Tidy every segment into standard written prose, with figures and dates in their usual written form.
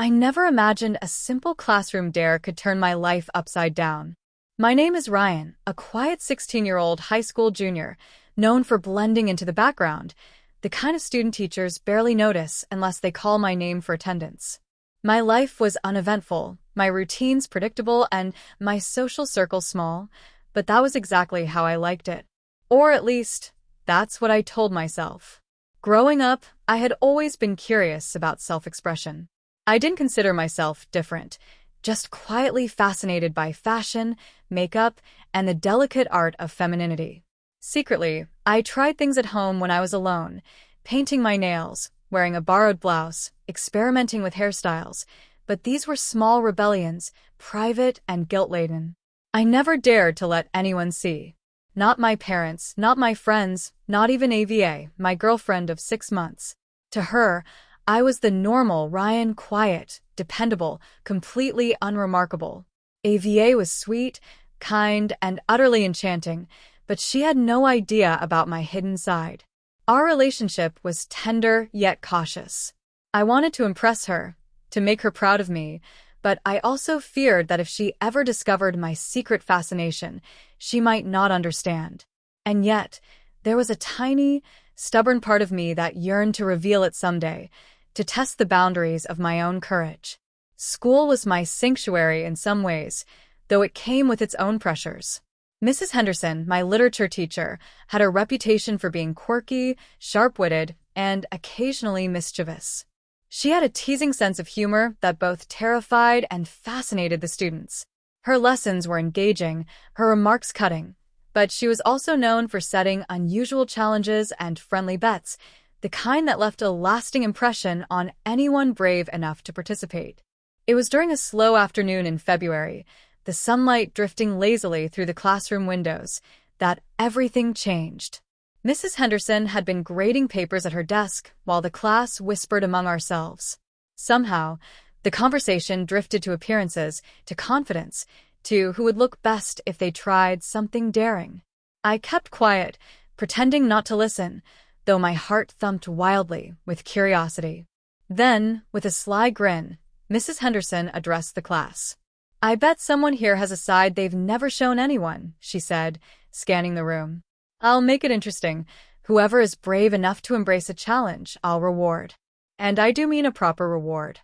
I never imagined a simple classroom dare could turn my life upside down. My name is Ryan, a quiet 16-year-old high school junior, known for blending into the background, the kind of student teachers barely notice unless they call my name for attendance. My life was uneventful, my routines predictable, and my social circle small, but that was exactly how I liked it. Or at least, that's what I told myself. Growing up, I had always been curious about self-expression. I didn't consider myself different, just quietly fascinated by fashion, makeup, and the delicate art of femininity. Secretly, I tried things at home when I was alone, painting my nails, wearing a borrowed blouse, experimenting with hairstyles, but these were small rebellions, private and guilt-laden. I never dared to let anyone see. Not my parents, not my friends, not even AVA, my girlfriend of 6 months. To her, I was the normal Ryan, quiet, dependable, completely unremarkable. AVA was sweet, kind, and utterly enchanting, but she had no idea about my hidden side. Our relationship was tender yet cautious. I wanted to impress her, to make her proud of me, but I also feared that if she ever discovered my secret fascination, she might not understand. And yet, there was a tiny, stubborn part of me that yearned to reveal it someday, to test the boundaries of my own courage. School was my sanctuary in some ways, though it came with its own pressures. Mrs. Henderson, my literature teacher, had a reputation for being quirky, sharp-witted, and occasionally mischievous. She had a teasing sense of humor that both terrified and fascinated the students. Her lessons were engaging, her remarks cutting, but she was also known for setting unusual challenges and friendly bets, the kind that left a lasting impression on anyone brave enough to participate. It was during a slow afternoon in February, the sunlight drifting lazily through the classroom windows, that everything changed. Mrs. Henderson had been grading papers at her desk while the class whispered among ourselves. Somehow, the conversation drifted to appearances, to confidence, to who would look best if they tried something daring. I kept quiet, pretending not to listen, though my heart thumped wildly with curiosity. Then, with a sly grin, Mrs. Henderson addressed the class. "I bet someone here has a side they've never shown anyone," she said, scanning the room. "I'll make it interesting. Whoever is brave enough to embrace a challenge, I'll reward. And I do mean a proper reward."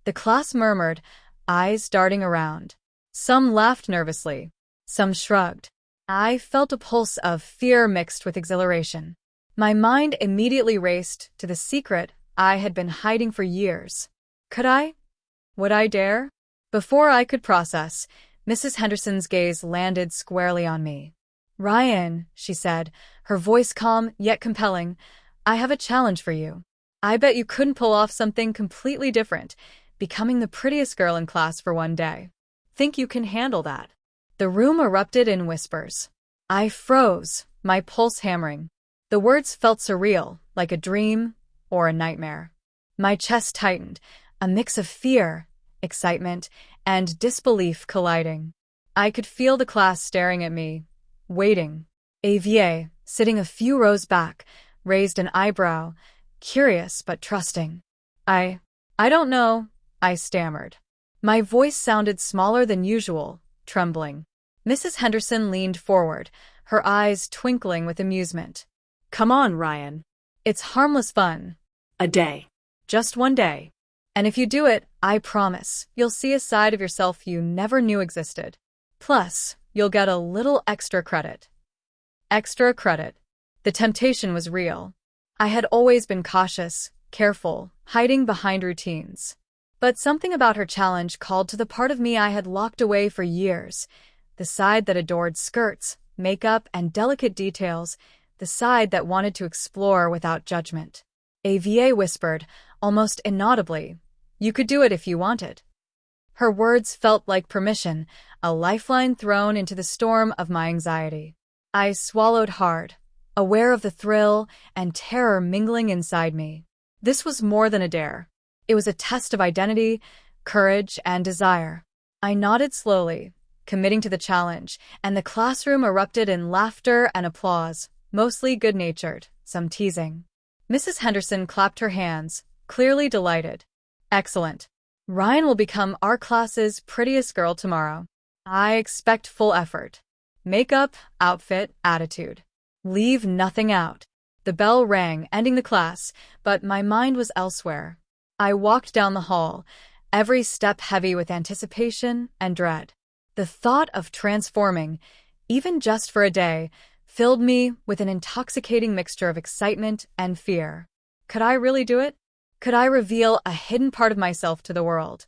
The class murmured, eyes darting around. Some laughed nervously. Some shrugged. I felt a pulse of fear mixed with exhilaration. My mind immediately raced to the secret I had been hiding for years. Could I? Would I dare? Before I could process, Mrs. Henderson's gaze landed squarely on me. "Ryan," she said, her voice calm yet compelling, "I have a challenge for you. I bet you couldn't pull off something completely different, becoming the prettiest girl in class for one day. Think you can handle that?" The room erupted in whispers. I froze, my pulse hammering. The words felt surreal, like a dream or a nightmare. My chest tightened, a mix of fear, excitement, and disbelief colliding. I could feel the class staring at me, waiting. AVA, sitting a few rows back, raised an eyebrow, curious but trusting. I don't know," I stammered. My voice sounded smaller than usual, trembling. Mrs. Henderson leaned forward, her eyes twinkling with amusement. "Come on, Ryan. "It's harmless fun. A day. Just one day. And if you do it, I promise, you'll see a side of yourself you never knew existed. Plus, you'll get a little extra credit." Extra credit. The temptation was real. I had always been cautious, careful, hiding behind routines. But something about her challenge called to the part of me I had locked away for years, the side that adored skirts, makeup, and delicate details, the side that wanted to explore without judgment. AVA whispered, almost inaudibly, "You could do it if you wanted." Her words felt like permission, a lifeline thrown into the storm of my anxiety. I swallowed hard, aware of the thrill and terror mingling inside me. This was more than a dare. It was a test of identity, courage, and desire. I nodded slowly, committing to the challenge, and the classroom erupted in laughter and applause, mostly good-natured, some teasing. Mrs. Henderson clapped her hands, clearly delighted. "Excellent. Ryan will become our class's prettiest girl tomorrow. I expect full effort. Makeup, outfit, attitude. Leave nothing out. The bell rang, ending the class, but my mind was elsewhere. I walked down the hall, every step heavy with anticipation and dread. The thought of transforming, even just for a day, filled me with an intoxicating mixture of excitement and fear. Could I really do it? Could I reveal a hidden part of myself to the world?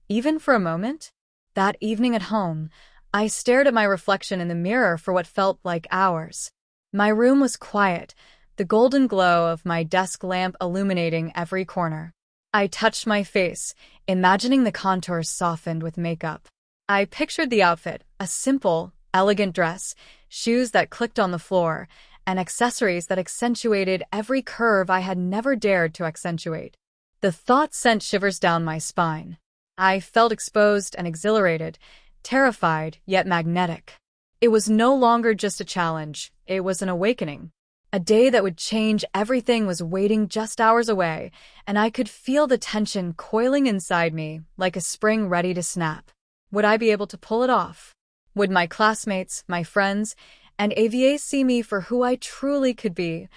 Even for a moment? That evening at home, I stared at my reflection in the mirror for what felt like hours. My room was quiet, the golden glow of my desk lamp illuminating every corner. I touched my face, imagining the contours softened with makeup. I pictured the outfit, a simple, elegant dress, shoes that clicked on the floor, and accessories that accentuated every curve I had never dared to accentuate. The thought sent shivers down my spine. I felt exposed and exhilarated, terrified yet magnetic. It was no longer just a challenge, it was an awakening. A day that would change everything was waiting just hours away, and I could feel the tension coiling inside me like a spring ready to snap. Would I be able to pull it off? Would my classmates, my friends, and AVA see me for who I truly could be?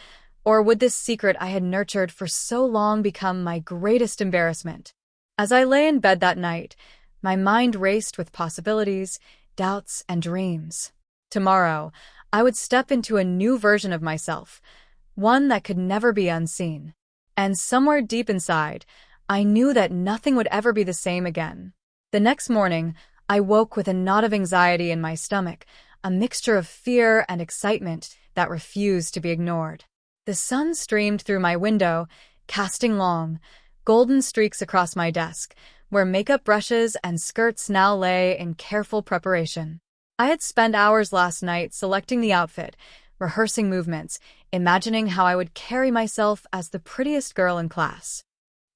Or would this secret I had nurtured for so long become my greatest embarrassment? As I lay in bed that night, my mind raced with possibilities, doubts, and dreams. Tomorrow, I would step into a new version of myself, one that could never be unseen. And somewhere deep inside, I knew that nothing would ever be the same again. The next morning, I woke with a knot of anxiety in my stomach, a mixture of fear and excitement that refused to be ignored. The sun streamed through my window, casting long, golden streaks across my desk, where makeup brushes and skirts now lay in careful preparation. I had spent hours last night selecting the outfit, rehearsing movements, imagining how I would carry myself as the prettiest girl in class.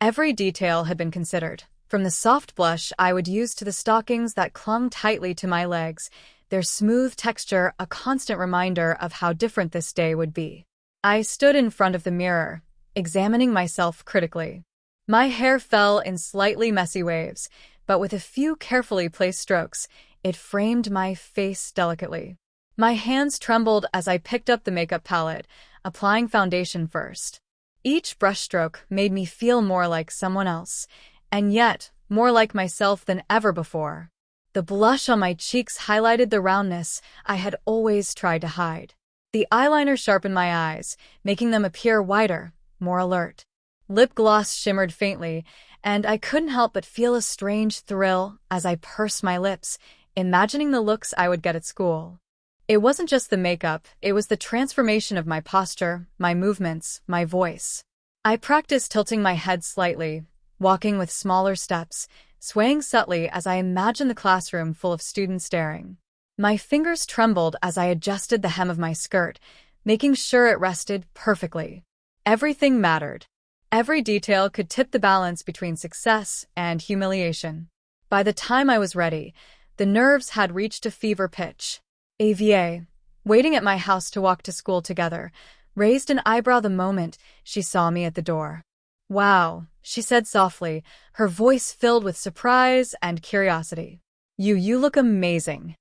Every detail had been considered, from the soft blush I would use to the stockings that clung tightly to my legs, their smooth texture a constant reminder of how different this day would be. I stood in front of the mirror, examining myself critically. My hair fell in slightly messy waves, but with a few carefully placed strokes, it framed my face delicately. My hands trembled as I picked up the makeup palette, applying foundation first. Each brushstroke made me feel more like someone else, and yet more like myself than ever before. The blush on my cheeks highlighted the roundness I had always tried to hide. The eyeliner sharpened my eyes, making them appear wider, more alert. Lip gloss shimmered faintly, and I couldn't help but feel a strange thrill as I pursed my lips, imagining the looks I would get at school. It wasn't just the makeup, it was the transformation of my posture, my movements, my voice. I practiced tilting my head slightly, walking with smaller steps, swaying subtly as I imagined the classroom full of students staring. My fingers trembled as I adjusted the hem of my skirt, making sure it rested perfectly. Everything mattered. Every detail could tip the balance between success and humiliation. By the time I was ready, the nerves had reached a fever pitch. AVA, waiting at my house to walk to school together, raised an eyebrow the moment she saw me at the door. "Wow," she said softly, her voice filled with surprise and curiosity. You look amazing."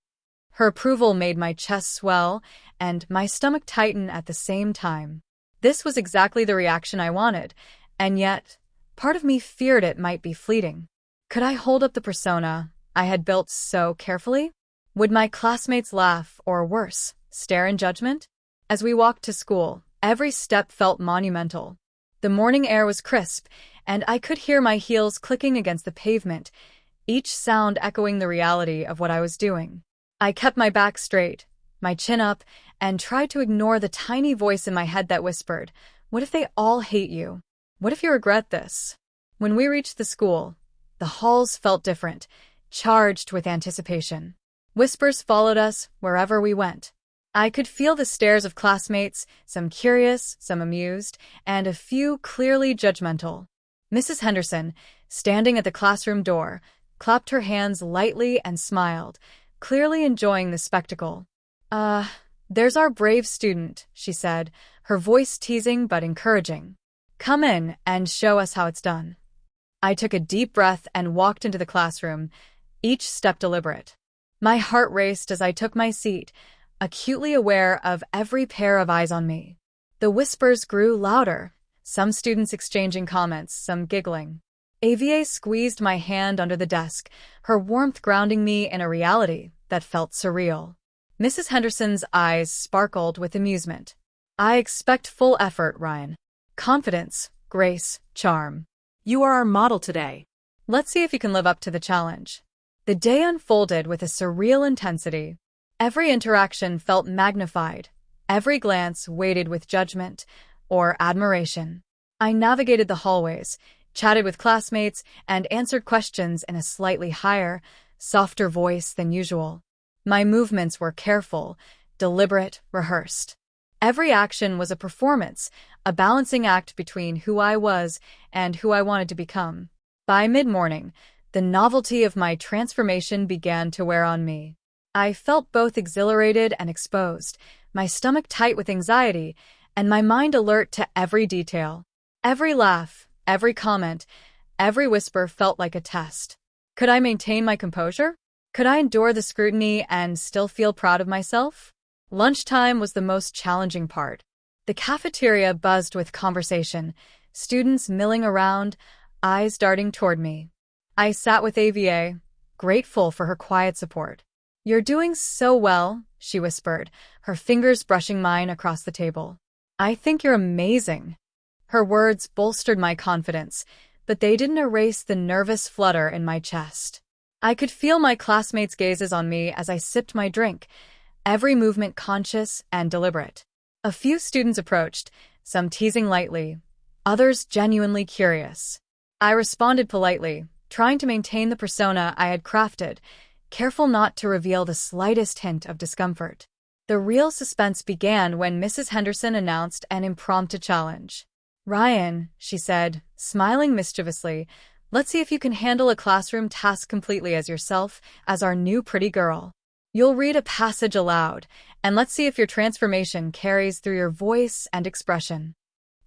Her approval made my chest swell and my stomach tighten at the same time. This was exactly the reaction I wanted, and yet, part of me feared it might be fleeting. Could I hold up the persona I had built so carefully? Would my classmates laugh, or worse, stare in judgment? As we walked to school, every step felt monumental. The morning air was crisp, and I could hear my heels clicking against the pavement, each sound echoing the reality of what I was doing. I kept my back straight, my chin up, and tried to ignore the tiny voice in my head that whispered, "What if they all hate you? What if you regret this?" When we reached the school, the halls felt different, charged with anticipation. Whispers followed us wherever we went. I could feel the stares of classmates, some curious, some amused, and a few clearly judgmental. Mrs. Henderson, standing at the classroom door, clapped her hands lightly and smiled, clearly enjoying the spectacle. There's our brave student," she said, her voice teasing but encouraging. "Come in and show us how it's done." I took a deep breath and walked into the classroom, each step deliberate. My heart raced as I took my seat, acutely aware of every pair of eyes on me. The whispers grew louder, some students exchanging comments, some giggling. AVA squeezed my hand under the desk, her warmth grounding me in a reality that felt surreal. Mrs. Henderson's eyes sparkled with amusement. I expect full effort, Ryan. Confidence, grace, charm. You are our model today. Let's see if you can live up to the challenge. The day unfolded with a surreal intensity. Every interaction felt magnified, every glance weighted with judgment or admiration. I navigated the hallways, chatted with classmates, and answered questions in a slightly higher, softer voice than usual. My movements were careful, deliberate, rehearsed. Every action was a performance, a balancing act between who I was and who I wanted to become. By mid-morning, the novelty of my transformation began to wear on me. I felt both exhilarated and exposed, my stomach tight with anxiety, and my mind alert to every detail. Every laugh, every comment, every whisper felt like a test. Could I maintain my composure? Could I endure the scrutiny and still feel proud of myself? Lunchtime was the most challenging part. The cafeteria buzzed with conversation, students milling around, eyes darting toward me. I sat with AVA, grateful for her quiet support. "You're doing so well," she whispered, her fingers brushing mine across the table. "I think you're amazing." Her words bolstered my confidence, but they didn't erase the nervous flutter in my chest. I could feel my classmates' gazes on me as I sipped my drink, every movement conscious and deliberate. A few students approached, some teasing lightly, others genuinely curious. I responded politely, trying to maintain the persona I had crafted, careful not to reveal the slightest hint of discomfort. The real suspense began when Mrs. Henderson announced an impromptu challenge. "Ryan," she said, smiling mischievously, "let's see if you can handle a classroom task completely as yourself, as our new pretty girl. You'll read a passage aloud, and let's see if your transformation carries through your voice and expression."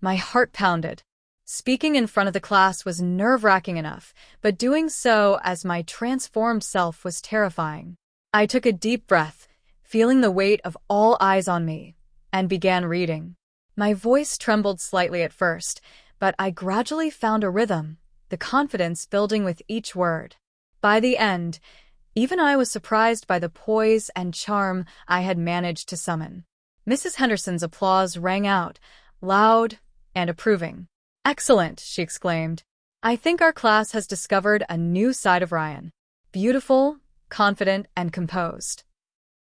My heart pounded. Speaking in front of the class was nerve-wracking enough, but doing so as my transformed self was terrifying. I took a deep breath, feeling the weight of all eyes on me, and began reading. My voice trembled slightly at first, but I gradually found a rhythm, the confidence building with each word. By the end, even I was surprised by the poise and charm I had managed to summon. Mrs. Henderson's applause rang out, loud and approving. "Excellent," she exclaimed. "I think our class has discovered a new side of Ryan. Beautiful, confident, and composed."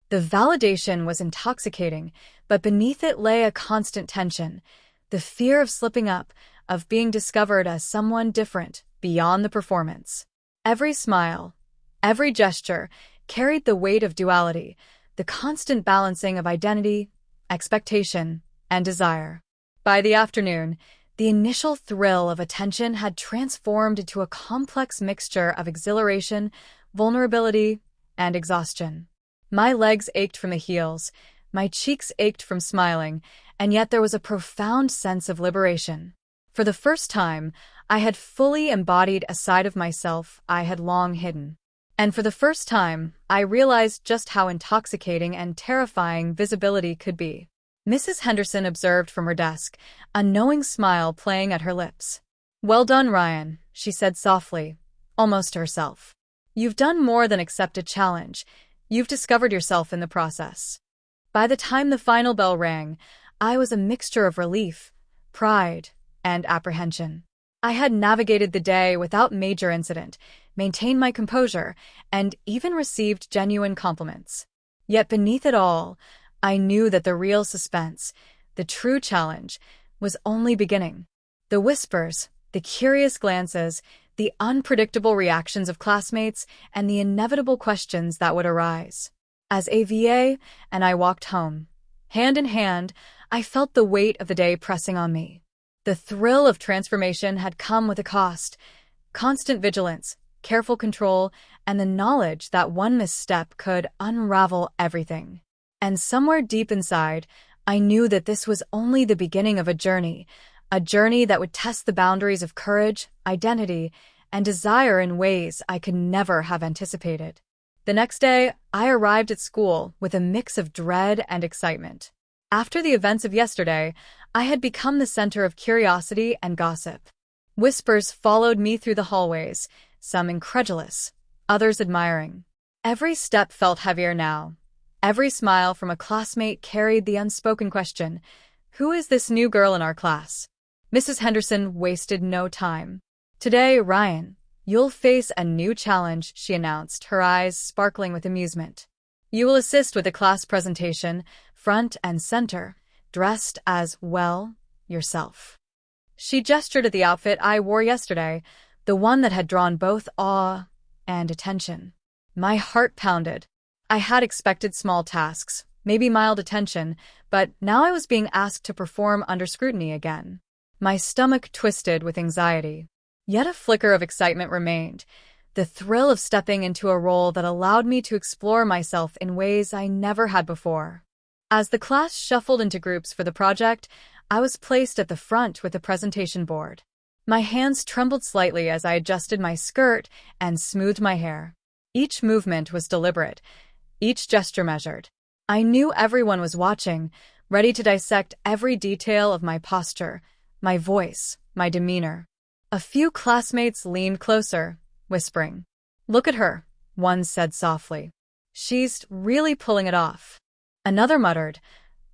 The validation was intoxicating, but beneath it lay a constant tension, the fear of slipping up, of being discovered as someone different, beyond the performance. Every smile, every gesture, carried the weight of duality, the constant balancing of identity, expectation, and desire. By the afternoon, the initial thrill of attention had transformed into a complex mixture of exhilaration, vulnerability, and exhaustion. My legs ached from the heels, my cheeks ached from smiling, and yet there was a profound sense of liberation. For the first time, I had fully embodied a side of myself I had long hidden. And for the first time, I realized just how intoxicating and terrifying visibility could be. Mrs. Henderson observed from her desk, a knowing smile playing at her lips. "Well done, Ryan," she said softly, almost to herself. "You've done more than accept a challenge. You've discovered yourself in the process." By the time the final bell rang, I was a mixture of relief, pride, and apprehension. I had navigated the day without major incident, maintained my composure, and even received genuine compliments. Yet beneath it all, I knew that the real suspense, the true challenge, was only beginning. The whispers, the curious glances, the unpredictable reactions of classmates, and the inevitable questions that would arise. As AVA and I walked home, hand in hand, I felt the weight of the day pressing on me. The thrill of transformation had come with a cost: constant vigilance, careful control, and the knowledge that one misstep could unravel everything. And somewhere deep inside, I knew that this was only the beginning of a journey, a journey that would test the boundaries of courage, identity, and desire in ways I could never have anticipated. The next day, I arrived at school with a mix of dread and excitement. After the events of yesterday, I had become the center of curiosity and gossip. Whispers followed me through the hallways, some incredulous, others admiring. Every step felt heavier now. Every smile from a classmate carried the unspoken question, "Who is this new girl in our class?" Mrs. Henderson wasted no time. "Today, Ryan, you'll face a new challenge," she announced, her eyes sparkling with amusement. "You will assist with the class presentation, front and center, dressed as, well, yourself." She gestured at the outfit I wore yesterday, the one that had drawn both awe and attention. My heart pounded. I had expected small tasks, maybe mild attention, but now I was being asked to perform under scrutiny again. My stomach twisted with anxiety. Yet a flicker of excitement remained, the thrill of stepping into a role that allowed me to explore myself in ways I never had before. As the class shuffled into groups for the project, I was placed at the front with the presentation board. My hands trembled slightly as I adjusted my skirt and smoothed my hair. Each movement was deliberate, each gesture measured. I knew everyone was watching, ready to dissect every detail of my posture, my voice, my demeanor. A few classmates leaned closer, whispering. "Look at her," one said softly. "She's really pulling it off." Another muttered,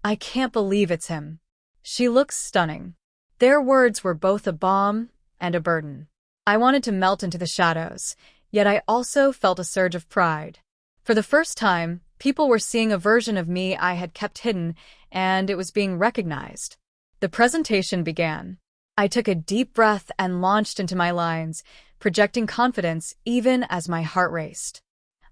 "I can't believe it's him. She looks stunning." Their words were both a balm and a burden. I wanted to melt into the shadows, yet I also felt a surge of pride. For the first time, people were seeing a version of me I had kept hidden, and it was being recognized. The presentation began. I took a deep breath and launched into my lines, projecting confidence even as my heart raced.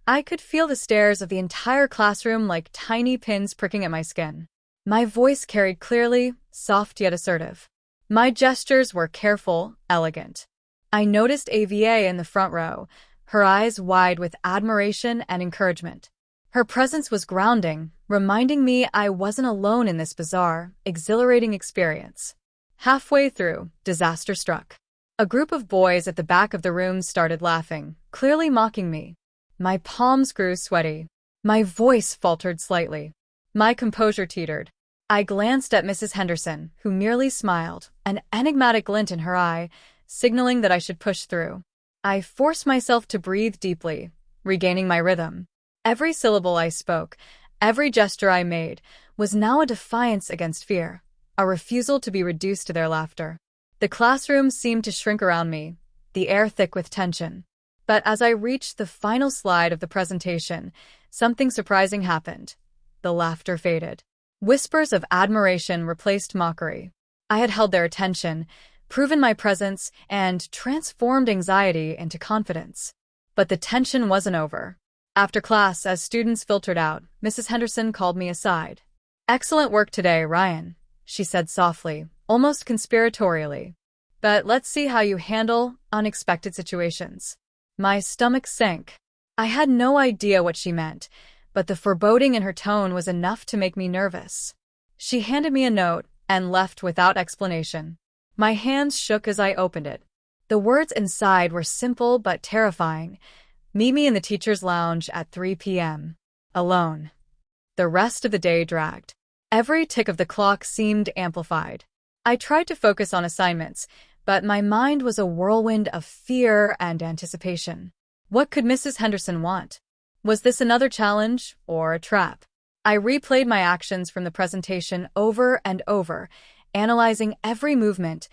I could feel the stares of the entire classroom like tiny pins pricking at my skin. My voice carried clearly, soft yet assertive. My gestures were careful, elegant. I noticed AVA in the front row, her eyes wide with admiration and encouragement. Her presence was grounding, reminding me I wasn't alone in this bizarre, exhilarating experience. Halfway through, disaster struck. A group of boys at the back of the room started laughing, clearly mocking me. My palms grew sweaty. My voice faltered slightly. My composure teetered. I glanced at Mrs. Henderson, who merely smiled, an enigmatic glint in her eye, signaling that I should push through. I forced myself to breathe deeply, regaining my rhythm. Every syllable I spoke, every gesture I made, was now a defiance against fear, a refusal to be reduced to their laughter. The classroom seemed to shrink around me, the air thick with tension. But as I reached the final slide of the presentation, something surprising happened. The laughter faded. Whispers of admiration replaced mockery. I had held their attention, proven my presence, and transformed anxiety into confidence. But the tension wasn't over. After class, as students filtered out, Mrs. Henderson called me aside. "Excellent work today, Ryan," she said softly, almost conspiratorially. "But let's see how you handle unexpected situations." My stomach sank. I had no idea what she meant, but the foreboding in her tone was enough to make me nervous. She handed me a note and left without explanation. My hands shook as I opened it. The words inside were simple but terrifying. "Meet me in the teacher's lounge at 3 p.m. Alone." The rest of the day dragged. Every tick of the clock seemed amplified. I tried to focus on assignments, but my mind was a whirlwind of fear and anticipation. What could Mrs. Henderson want? Was this another challenge or a trap? I replayed my actions from the presentation over and over, analyzing every movement,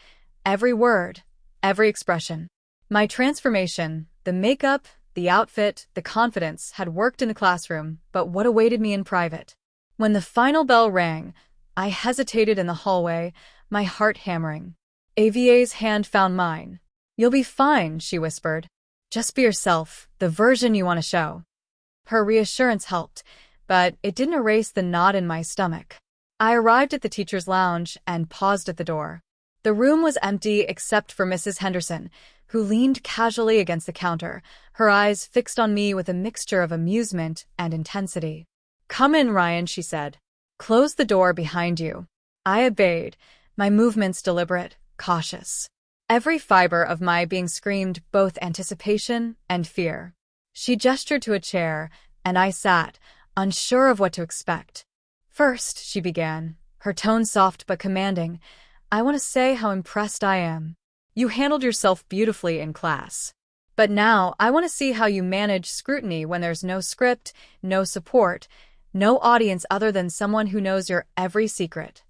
every word, every expression. My transformation, the makeup, the outfit, the confidence had worked in the classroom, but what awaited me in private? When the final bell rang, I hesitated in the hallway, my heart hammering. AVA's hand found mine. "You'll be fine," she whispered. "Just be yourself, the version you want to show." Her reassurance helped, but it didn't erase the knot in my stomach. I arrived at the teacher's lounge and paused at the door. The room was empty except for Mrs. Henderson, who leaned casually against the counter, her eyes fixed on me with a mixture of amusement and intensity. "Come in, Ryan," she said. "Close the door behind you." I obeyed, my movements deliberate, cautious. Every fiber of my being screamed both anticipation and fear. She gestured to a chair, and I sat, unsure of what to expect. "First," she began, her tone soft but commanding, "I want to say how impressed I am. You handled yourself beautifully in class. But now I want to see how you manage scrutiny when there's no script, no support, no audience other than someone who knows your every secret."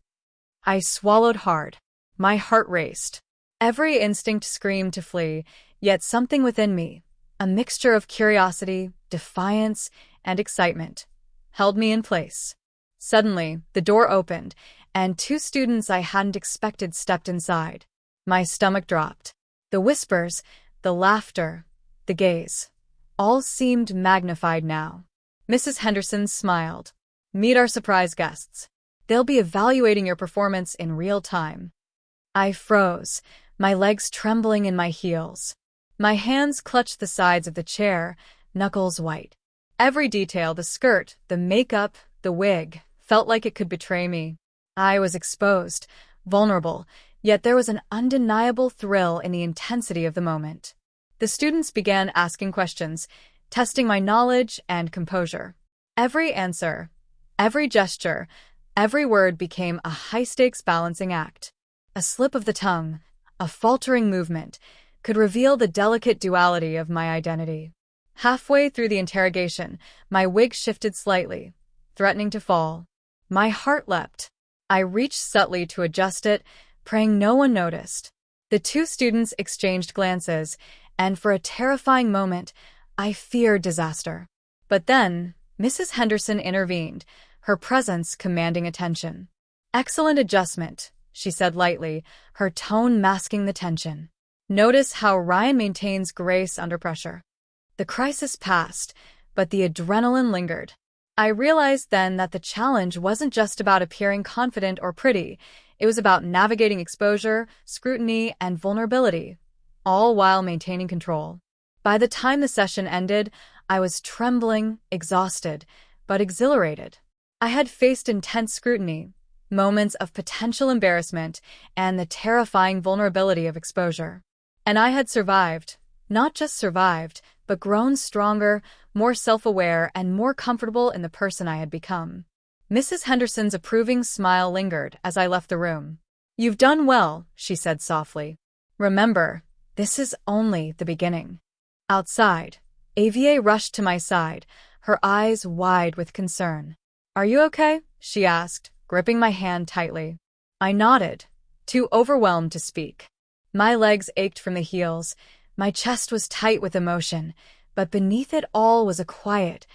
I swallowed hard. My heart raced. Every instinct screamed to flee, yet something within me, a mixture of curiosity, defiance, and excitement, held me in place. Suddenly, the door opened, and two students I hadn't expected stepped inside. My stomach dropped. The whispers, the laughter, the gaze, all seemed magnified now. Mrs. Henderson smiled. "Meet our surprise guests. They'll be evaluating your performance in real time." I froze, my legs trembling in my heels. My hands clutched the sides of the chair, knuckles white. Every detail, the skirt, the makeup, the wig, felt like it could betray me. I was exposed, vulnerable, yet there was an undeniable thrill in the intensity of the moment. The students began asking questions, testing my knowledge and composure. Every answer, every gesture, every word became a high-stakes balancing act. A slip of the tongue, a faltering movement, could reveal the delicate duality of my identity. Halfway through the interrogation, my wig shifted slightly, threatening to fall. My heart leapt. I reached subtly to adjust it, praying no one noticed. The two students exchanged glances, and for a terrifying moment, I feared disaster. But then, Mrs. Henderson intervened, her presence commanding attention. "Excellent adjustment," she said lightly, her tone masking the tension. "Notice how Ryan maintains grace under pressure." The crisis passed, but the adrenaline lingered. I realized then that the challenge wasn't just about appearing confident or pretty. It was about navigating exposure, scrutiny, and vulnerability, all while maintaining control. By the time the session ended, I was trembling, exhausted, but exhilarated. I had faced intense scrutiny, moments of potential embarrassment, and the terrifying vulnerability of exposure. And I had survived, not just survived, but grown stronger, more self-aware, and more comfortable in the person I had become. Mrs. Henderson's approving smile lingered as I left the room. "You've done well," she said softly. "Remember, this is only the beginning." Outside, AVA rushed to my side, her eyes wide with concern. "Are you okay?" she asked, gripping my hand tightly. I nodded, too overwhelmed to speak. My legs ached from the heels, my chest was tight with emotion, but beneath it all was a quiet,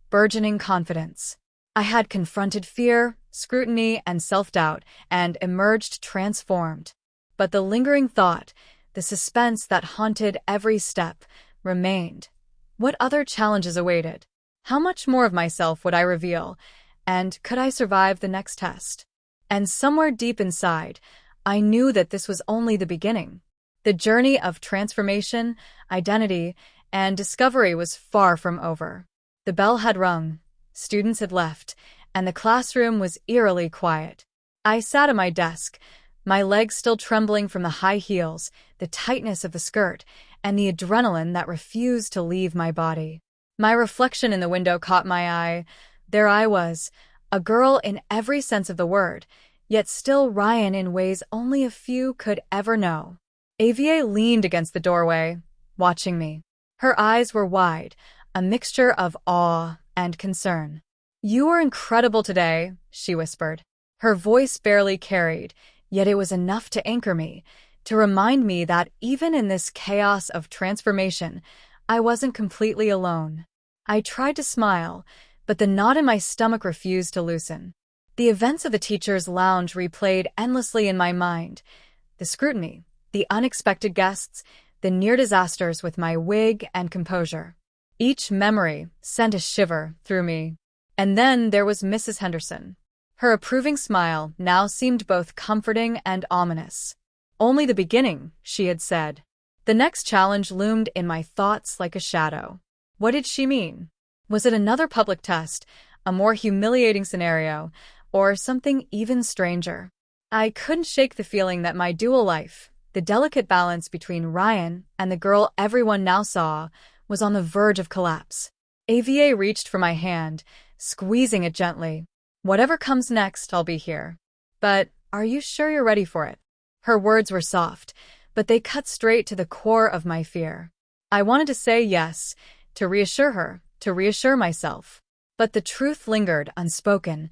burgeoning confidence. I had confronted fear, scrutiny, and self-doubt, and emerged transformed. But the lingering thought, the suspense that haunted every step, remained. What other challenges awaited? How much more of myself would I reveal? And could I survive the next test? And somewhere deep inside, I knew that this was only the beginning. The journey of transformation, identity, and discovery was far from over. The bell had rung, students had left, and the classroom was eerily quiet. I sat at my desk, my legs still trembling from the high heels, the tightness of the skirt, and the adrenaline that refused to leave my body. My reflection in the window caught my eye. There I was, a girl in every sense of the word, yet still Ryan in ways only a few could ever know. AVA leaned against the doorway, watching me. Her eyes were wide, a mixture of awe and concern. "You were incredible today," she whispered. Her voice barely carried, yet it was enough to anchor me, to remind me that even in this chaos of transformation, I wasn't completely alone. I tried to smile, but the knot in my stomach refused to loosen. The events of the teacher's lounge replayed endlessly in my mind. The scrutiny, the unexpected guests, the near disasters with my wig and composure. Each memory sent a shiver through me. And then there was Mrs. Henderson. Her approving smile now seemed both comforting and ominous. "Only the beginning," she had said. The next challenge loomed in my thoughts like a shadow. What did she mean? Was it another public test, a more humiliating scenario, or something even stranger? I couldn't shake the feeling that my dual life, The delicate balance between Ryan and the girl everyone now saw was on the verge of collapse. AVA reached for my hand, squeezing it gently. "Whatever comes next, I'll be here. But are you sure you're ready for it?" Her words were soft, but they cut straight to the core of my fear. I wanted to say yes, to reassure her, to reassure myself. But the truth lingered unspoken.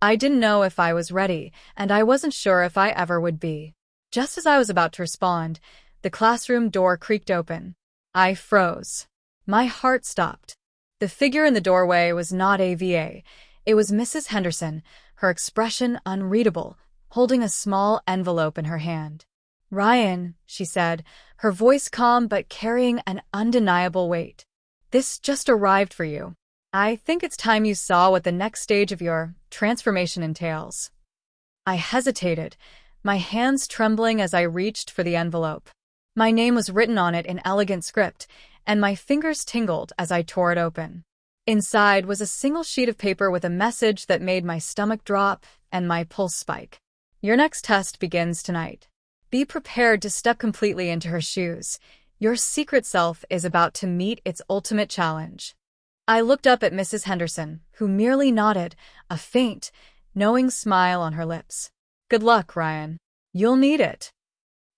I didn't know if I was ready, and I wasn't sure if I ever would be. Just as I was about to respond, the classroom door creaked open. I froze. My heart stopped. The figure in the doorway was not AVA. It was Mrs. Henderson, her expression unreadable, holding a small envelope in her hand. "Ryan," she said, her voice calm but carrying an undeniable weight. "This just arrived for you. I think it's time you saw what the next stage of your transformation entails." I hesitated, my hands trembling as I reached for the envelope. My name was written on it in elegant script, and my fingers tingled as I tore it open. Inside was a single sheet of paper with a message that made my stomach drop and my pulse spike. "Your next test begins tonight. Be prepared to step completely into her shoes. Your secret self is about to meet its ultimate challenge." I looked up at Mrs. Henderson, who merely nodded, a faint, knowing smile on her lips. "Good luck, Ryan. You'll need it."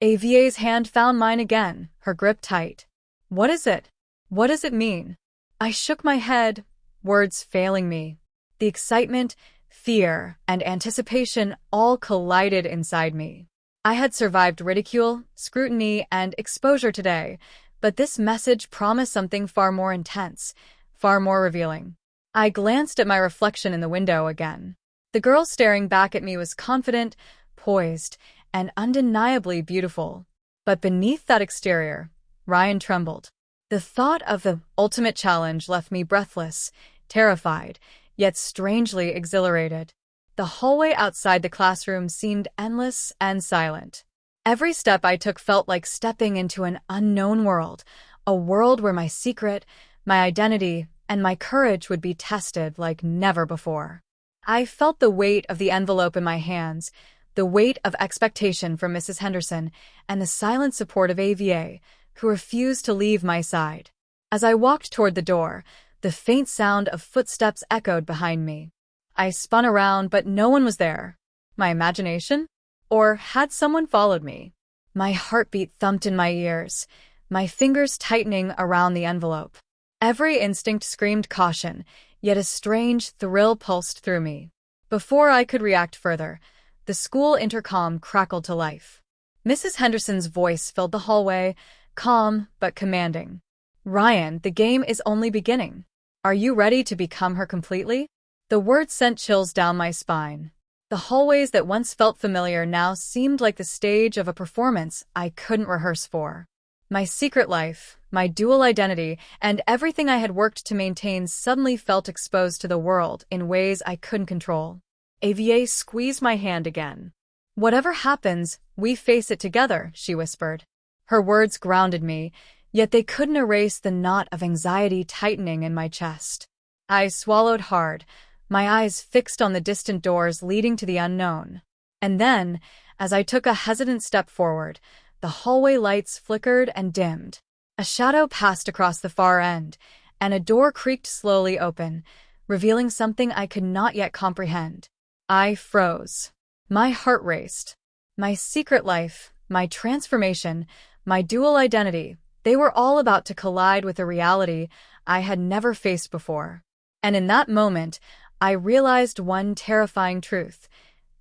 AVA's hand found mine again, her grip tight. "What is it? What does it mean?" I shook my head, words failing me. The excitement, fear, and anticipation all collided inside me. I had survived ridicule, scrutiny, and exposure today, but this message promised something far more intense, far more revealing. I glanced at my reflection in the window again. The girl staring back at me was confident, poised, and undeniably beautiful. But beneath that exterior, Ryan trembled. The thought of the ultimate challenge left me breathless, terrified, yet strangely exhilarated. The hallway outside the classroom seemed endless and silent. Every step I took felt like stepping into an unknown world, a world where my secret, my identity, and my courage would be tested like never before. I felt the weight of the envelope in my hands, the weight of expectation from Mrs. Henderson, and the silent support of AVA, who refused to leave my side. As I walked toward the door, the faint sound of footsteps echoed behind me. I spun around, but no one was there. My imagination? Or had someone followed me? My heartbeat thumped in my ears, my fingers tightening around the envelope. Every instinct screamed caution, yet a strange thrill pulsed through me. Before I could react further, the school intercom crackled to life. Mrs. Henderson's voice filled the hallway, calm but commanding. "Ryan, the game is only beginning. Are you ready to become her completely?" The words sent chills down my spine. The hallways that once felt familiar now seemed like the stage of a performance I couldn't rehearse for. My secret life, my dual identity, and everything I had worked to maintain suddenly felt exposed to the world in ways I couldn't control. AVA squeezed my hand again. "Whatever happens, we face it together," she whispered. Her words grounded me, yet they couldn't erase the knot of anxiety tightening in my chest. I swallowed hard, my eyes fixed on the distant doors leading to the unknown. And then, as I took a hesitant step forward, the hallway lights flickered and dimmed. A shadow passed across the far end, and a door creaked slowly open, revealing something I could not yet comprehend. I froze. My heart raced. My secret life, my transformation, my dual identity, they were all about to collide with a reality I had never faced before. And in that moment, I realized one terrifying truth.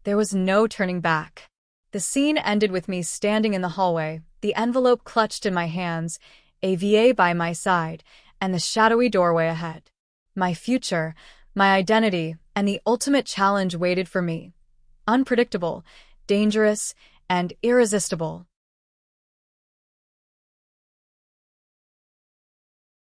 There was no turning back. The scene ended with me standing in the hallway, the envelope clutched in my hands, AVA by my side, and the shadowy doorway ahead. My future, my identity, and the ultimate challenge waited for me. Unpredictable, dangerous, and irresistible.